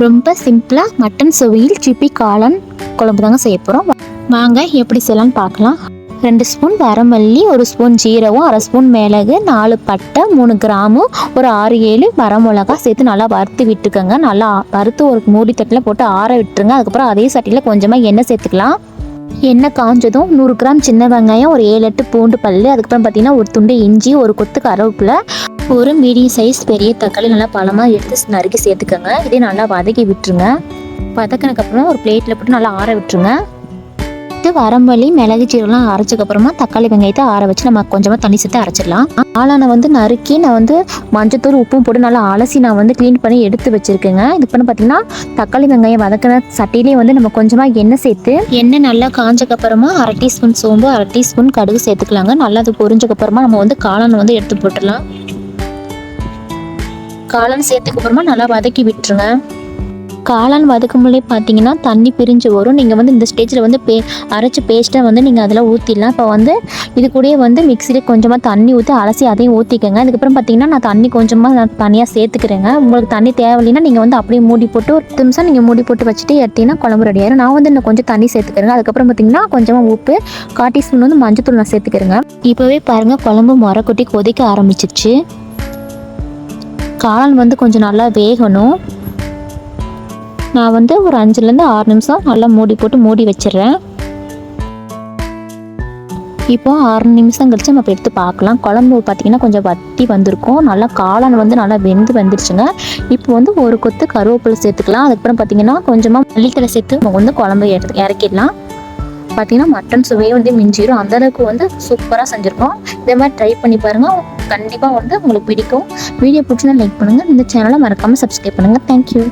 ரொம்ப சிம்பிளாக மட்டன் சுவையில் சிப்பி காளான் குழம்பு தாங்க செய்ய போகிறோம். வாங்க எப்படி செய்யலான்னு பார்க்கலாம். 2 ஸ்பூன் வரமல்லி, 1 ஸ்பூன் ஜீரகம், 1/2 ஸ்பூன் மிளகு, 4 பட்டை, 3 கிராம்பு, ஒரு 6-7 வரமிளகா சேர்த்து நல்லா வறுத்து விட்டுக்கோங்க. நல்லா வறுத்து ஒரு மூடி தட்டில் போட்டு ஆற விட்டுருங்க. அதுக்கப்புறம் அதே சட்டியில் கொஞ்சமாக எண்ணெய் சேர்த்துக்கலாம். எண்ணெய் காஞ்சதும் 100 கிராம் சின்ன வெங்காயம், ஒரு 7-8 பூண்டு பல், அதுக்கப்புறம் பார்த்தீங்கன்னா ஒரு துண்டு இஞ்சி, ஒரு கொத்து கருவேப்பிலை, ஒரு மீடியம் சைஸ் பெரிய தக்காளி நல்லா பழமாக எடுத்து நறுக்கி சேர்த்துக்கோங்க. இதே நல்லா வதக்கி விட்டுருங்க. வதக்கினதுக்கப்புறம் ஒரு பிளேட்டில் போட்டு நல்லா ஆற விட்டுருங்க. வரமல்லி, மிளகு, சீரகம்லாம் அரைச்சதுக்கப்புறமா தக்காளி வெங்காயத்தை ஆற வச்சு நம்ம கொஞ்சமாக தண்ணி சேர்த்து அரைச்சிடலாம். காளானை நறுக்கி நான் மஞ்சத்தூள் உப்பும் போட்டு நல்லா அலசி நான் க்ளீன் பண்ணி எடுத்து வச்சுருக்கேங்க. இது பண்ண பார்த்தீங்கன்னா தக்காளி வெங்காயம் வதக்கின சட்டிலே நம்ம கொஞ்சமாக எண்ணெய் சேர்த்து, எண்ணெய் நல்லா காஞ்சக்கப்புறமா 1/2 டீஸ்பூன் சோம்பு, 1/2 டீஸ்பூன் கடுகு சேர்த்துக்கலாங்க. நல்லா அது பொரிஞ்சக்கப்புறமா நம்ம காளானை எடுத்து போட்டுடலாம். காளான் சேர்த்துக்கப்புறமா நல்லா வதக்கி விட்டுருங்க. காளான் வதக்கும் போதே பார்த்தீங்கன்னா தண்ணி பிரிஞ்சு வரும். நீங்கள் இந்த ஸ்டேஜில் அரைச்சி பேஸ்ட்டை நீங்கள் அதில் ஊற்றிடலாம். இப்போ இது கூடயே மிக்சியில் கொஞ்சமாக தண்ணி ஊற்றி அலசி அதையும் ஊற்றிக்கங்க. அதுக்கப்புறம் பார்த்தீங்கன்னா நான் தண்ணி கொஞ்சமாக தனியாக சேர்த்துக்கிறேங்க. உங்களுக்கு தண்ணி தேவையில்லைன்னா நீங்கள் அப்படியே மூடி போட்டு ஒரு 10 நிமிஷம் நீங்கள் மூடி போட்டு வச்சுட்டு எடுத்தீங்கன்னா குழம்பு ரெடி ஆயிடும். நான் இன்னும் கொஞ்சம் தண்ணி சேர்த்துக்கிறேங்க. அதுக்கப்புறம் பார்த்தீங்கன்னா கொஞ்சமாக உப்பு, 1/4 டீஸ்பூன் மஞ்சத்தூள் நான் சேர்த்துக்கிறேங்க. இப்போவே பாருங்கள் குழம்பு முறைக்கொட்டி கொதிக்க ஆரம்பிச்சிருச்சு. காளான் கொஞ்சம் நல்லா வேகணும். நான் ஒரு 5-6 நிமிஷம் நல்லா மூடி வச்சிடுறேன். இப்போ 6 நிமிஷம் கழிச்சு நம்ம எடுத்து பார்க்கலாம். குழம்பு பார்த்தீங்கன்னா கொஞ்சம் வத்தி வந்திருக்கும். நல்லா காளான் நல்லா வெந்து வந்துருச்சுங்க. இப்போ ஒரு கொத்து கருவேப்பிலை சேர்த்துக்கலாம். அதுக்கப்புறம் பார்த்தீங்கன்னா கொஞ்சமாக மல்லித்தலை சேர்த்து நம்ம குழம்பு இறக்கிடலாம். பார்த்தீங்கன்னா மட்டன் சுவையை மிஞ்சிடும். அந்தளவுக்கு சூப்பராக செஞ்சுருக்கோம். இதே மாதிரி ட்ரை பண்ணி பாருங்கள். கண்டிப்பாக உங்களுக்கு பிடிக்கும். வீடியோ பிடிச்சினா லைக் பண்ணுங்கள். இந்த சேனலை மறக்காமல் சப்ஸ்கிரைப் பண்ணுங்கள். தேங்க்யூ.